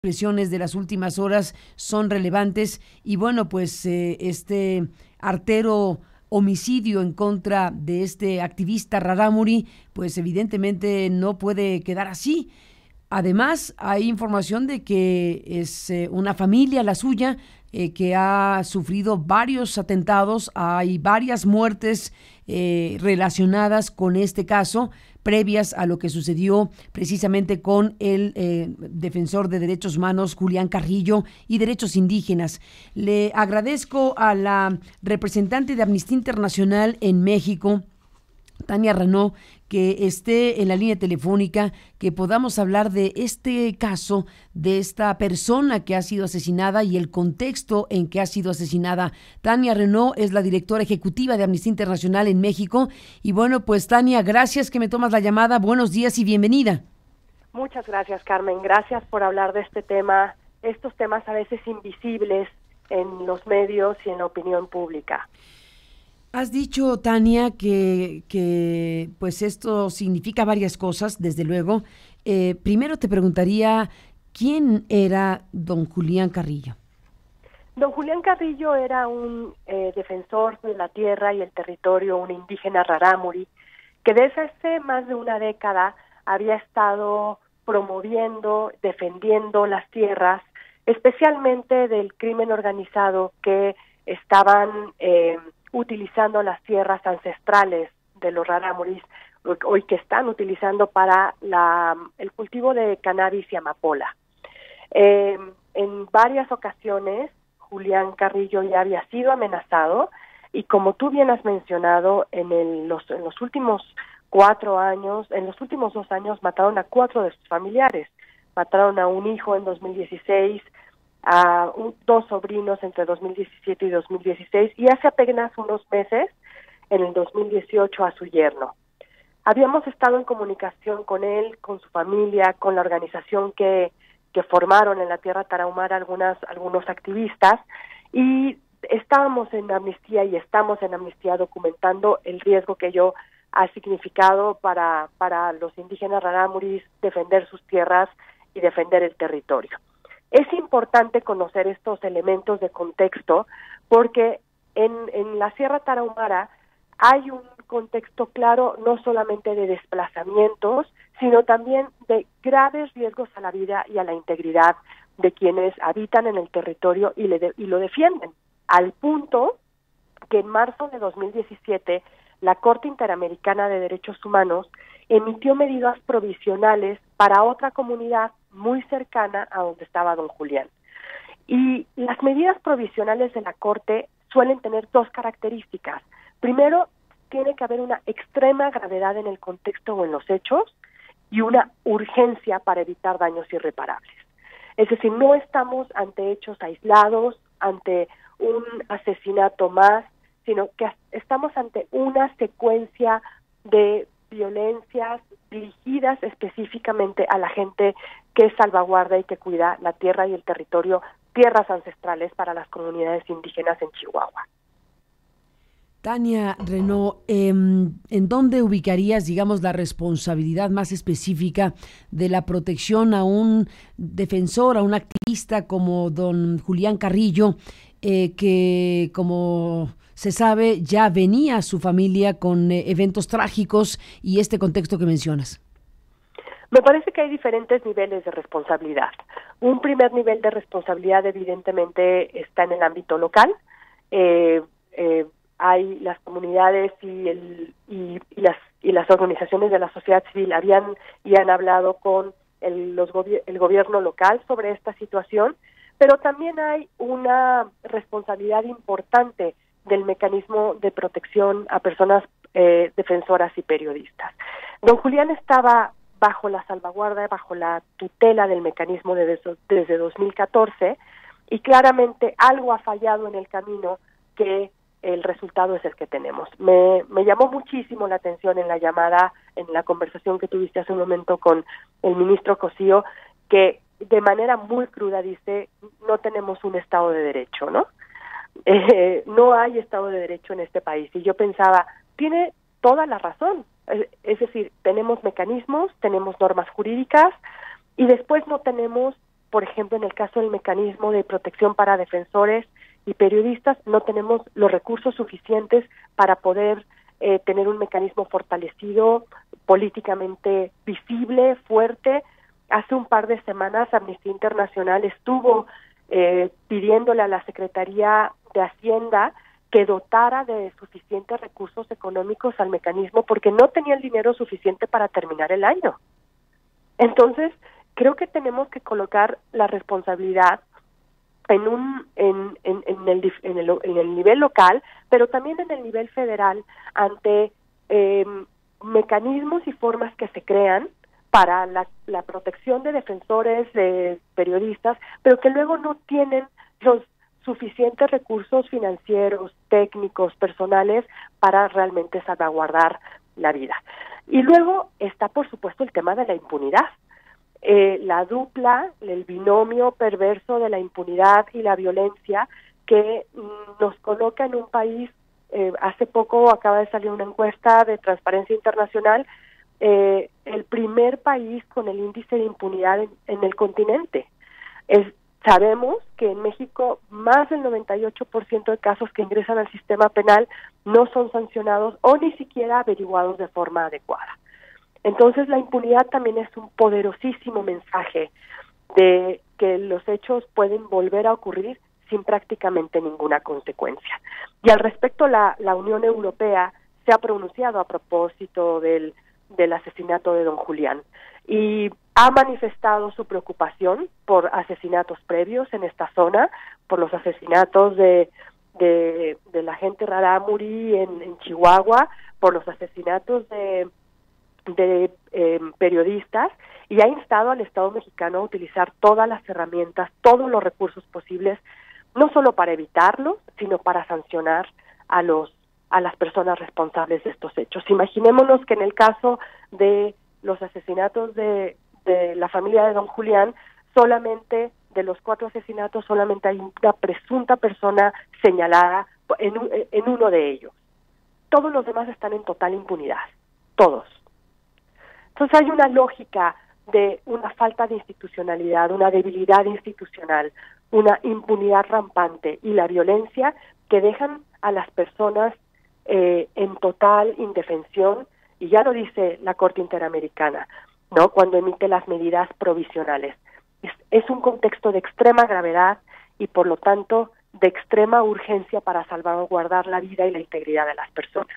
Presiones de las últimas horas son relevantes y bueno, pues este artero homicidio en contra de este activista Rarámuri, pues evidentemente no puede quedar así. Además, hay información de que es una familia, la suya, que ha sufrido varios atentados, hay varias muertes relacionadas con este caso, previas a lo que sucedió precisamente con el defensor de derechos humanos Julián Carrillo y derechos indígenas. Le agradezco a la representante de Amnistía Internacional en México, Tania Renaud, que esté en la línea telefónica, que podamos hablar de este caso, de esta persona que ha sido asesinada y el contexto en que ha sido asesinada. Tania Renaud es la directora ejecutiva de Amnistía Internacional en México. Y bueno, pues Tania, gracias que me tomas la llamada. Buenos días y bienvenida. Muchas gracias, Carmen. Gracias por hablar de este tema, estos temas a veces invisibles en los medios y en la opinión pública. Has dicho, Tania, que pues esto significa varias cosas, desde luego. Primero te preguntaría, ¿quién era don Julián Carrillo? Don Julián Carrillo era un defensor de la tierra y el territorio, un indígena rarámuri, que desde hace más de una década había estado promoviendo, defendiendo las tierras, especialmente del crimen organizado que estaban utilizando las tierras ancestrales de los rarámuris, hoy que están utilizando para el cultivo de cannabis y amapola. En varias ocasiones, Julián Carrillo ya había sido amenazado y, como tú bien has mencionado, en los últimos 4 años, en los últimos 2 años mataron a 4 de sus familiares. Mataron a un hijo en 2016, a 2 sobrinos entre 2017 y 2016 y hace apenas unos meses, en el 2018, a su yerno. Habíamos estado en comunicación con él, con su familia, con la organización que formaron en la Tierra Tarahumara algunos activistas, y estábamos en Amnistía y estamos en Amnistía documentando el riesgo que ello ha significado para los indígenas rarámuris defender sus tierras y defender el territorio. Es importante conocer estos elementos de contexto porque en la Sierra Tarahumara hay un contexto claro no solamente de desplazamientos, sino también de graves riesgos a la vida y a la integridad de quienes habitan en el territorio y lo defienden, al punto que en marzo de 2017 la Corte Interamericana de Derechos Humanos emitió medidas provisionales para otra comunidad muy cercana a donde estaba don Julián. Y las medidas provisionales de la Corte suelen tener 2 características. Primero, tiene que haber una extrema gravedad en el contexto o en los hechos y una urgencia para evitar daños irreparables. Es decir, no estamos ante hechos aislados, ante un asesinato más, sino que estamos ante una secuencia de violencias dirigidas específicamente a la gente que salvaguarda y que cuida la tierra y el territorio, tierras ancestrales para las comunidades indígenas en Chihuahua. Tania Renaud, ¿en dónde ubicarías, digamos, la responsabilidad más específica de la protección a un defensor, a un activista como don Julián Carrillo, que, como se sabe, ya venía su familia con eventos trágicos y este contexto que mencionas? Me parece que hay diferentes niveles de responsabilidad. Un primer nivel de responsabilidad evidentemente está en el ámbito local. Hay las comunidades y las organizaciones de la sociedad civil han hablado con el gobierno local sobre esta situación, pero también hay una responsabilidad importante del mecanismo de protección a personas defensoras y periodistas. Don Julián estaba bajo la salvaguarda, bajo la tutela del mecanismo desde 2014, y claramente algo ha fallado en el camino que el resultado es el que tenemos. Me llamó muchísimo la atención en la llamada, en la conversación que tuviste hace un momento con el ministro Cosío, que de manera muy cruda dice, no tenemos un Estado de Derecho, ¿no? No hay Estado de Derecho en este país. Y yo pensaba, tiene toda la razón. Es decir, tenemos mecanismos, tenemos normas jurídicas y después no tenemos por ejemplo, en el caso del mecanismo de protección para defensores y periodistas, no tenemos los recursos suficientes para poder tener un mecanismo fortalecido, políticamente visible, fuerte. Hace un par de semanas Amnistía Internacional estuvo pidiéndole a la Secretaría de Hacienda que dotara de suficientes recursos económicos al mecanismo porque no tenía el dinero suficiente para terminar el año. Entonces, creo que tenemos que colocar la responsabilidad en el nivel local, pero también en el nivel federal, ante mecanismos y formas que se crean para la protección de defensores, de periodistas, pero que luego no tienen los suficientes recursos financieros, técnicos, personales para realmente salvaguardar la vida. Y luego está, por supuesto, el tema de la impunidad. La dupla, el binomio perverso de la impunidad y la violencia que nos coloca en un país, hace poco acaba de salir una encuesta de Transparencia Internacional, el primer país con el índice de impunidad en el continente. Sabemos que en México más del 98% de casos que ingresan al sistema penal no son sancionados o ni siquiera averiguados de forma adecuada. Entonces la impunidad también es un poderosísimo mensaje de que los hechos pueden volver a ocurrir sin prácticamente ninguna consecuencia. Y al respecto, la Unión Europea se ha pronunciado a propósito del asesinato de don Julián y ha manifestado su preocupación por asesinatos previos en esta zona, por los asesinatos de la gente Rarámuri en Chihuahua, por los asesinatos de periodistas, y ha instado al Estado mexicano a utilizar todas las herramientas, todos los recursos posibles, no solo para evitarlos, sino para sancionar a las personas responsables de estos hechos. Imaginémonos que en el caso de los asesinatos de la familia de don Julián, solamente de los 4 asesinatos, solamente hay una presunta persona señalada en uno de ellos. Todos los demás están en total impunidad, todos. Entonces hay una lógica de una falta de institucionalidad, una debilidad institucional, una impunidad rampante y la violencia que dejan a las personas en total indefensión, y ya lo dice la Corte Interamericana, ¿no?, cuando emite las medidas provisionales. Es un contexto de extrema gravedad y por lo tanto de extrema urgencia para salvaguardar la vida y la integridad de las personas.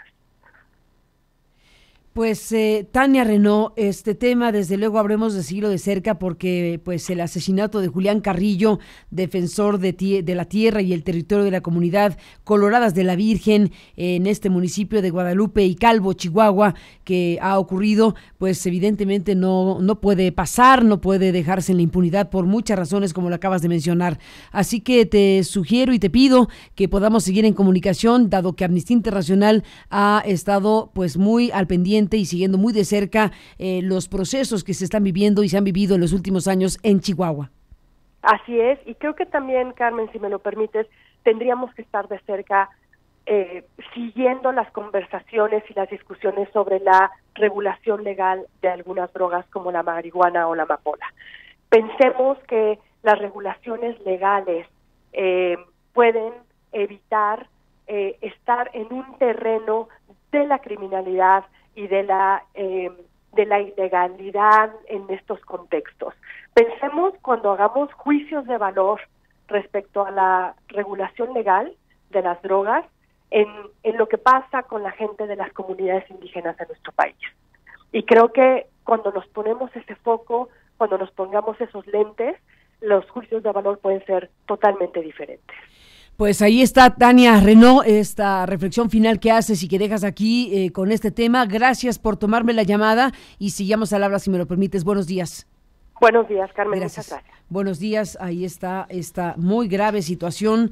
Pues Tania Renaud, este tema desde luego habremos de seguirlo de cerca porque pues el asesinato de Julián Carrillo, defensor de la tierra y el territorio de la comunidad Coloradas de la Virgen en este municipio de Guadalupe y Calvo, Chihuahua, que ha ocurrido, pues evidentemente no puede pasar, no puede dejarse en la impunidad por muchas razones como lo acabas de mencionar. Así que te sugiero y te pido que podamos seguir en comunicación, dado que Amnistía Internacional ha estado pues muy al pendiente y siguiendo muy de cerca los procesos que se están viviendo y se han vivido en los últimos años en Chihuahua. Así es, y creo que también, Carmen, si me lo permites, tendríamos que estar de cerca siguiendo las conversaciones y las discusiones sobre la regulación legal de algunas drogas como la marihuana o la amapola. Pensemos que las regulaciones legales pueden evitar estar en un terreno de la criminalidad y de la ilegalidad en estos contextos. Pensemos cuando hagamos juicios de valor respecto a la regulación legal de las drogas en lo que pasa con la gente de las comunidades indígenas de nuestro país. Y creo que cuando nos ponemos ese foco, cuando nos pongamos esos lentes, los juicios de valor pueden ser totalmente diferentes. Pues ahí está, Tania Renaud, esta reflexión final que haces y que dejas aquí con este tema. Gracias por tomarme la llamada y sigamos al habla si me lo permites. Buenos días. Buenos días, Carmen. Gracias. Muchas gracias. Buenos días. Ahí está esta muy grave situación,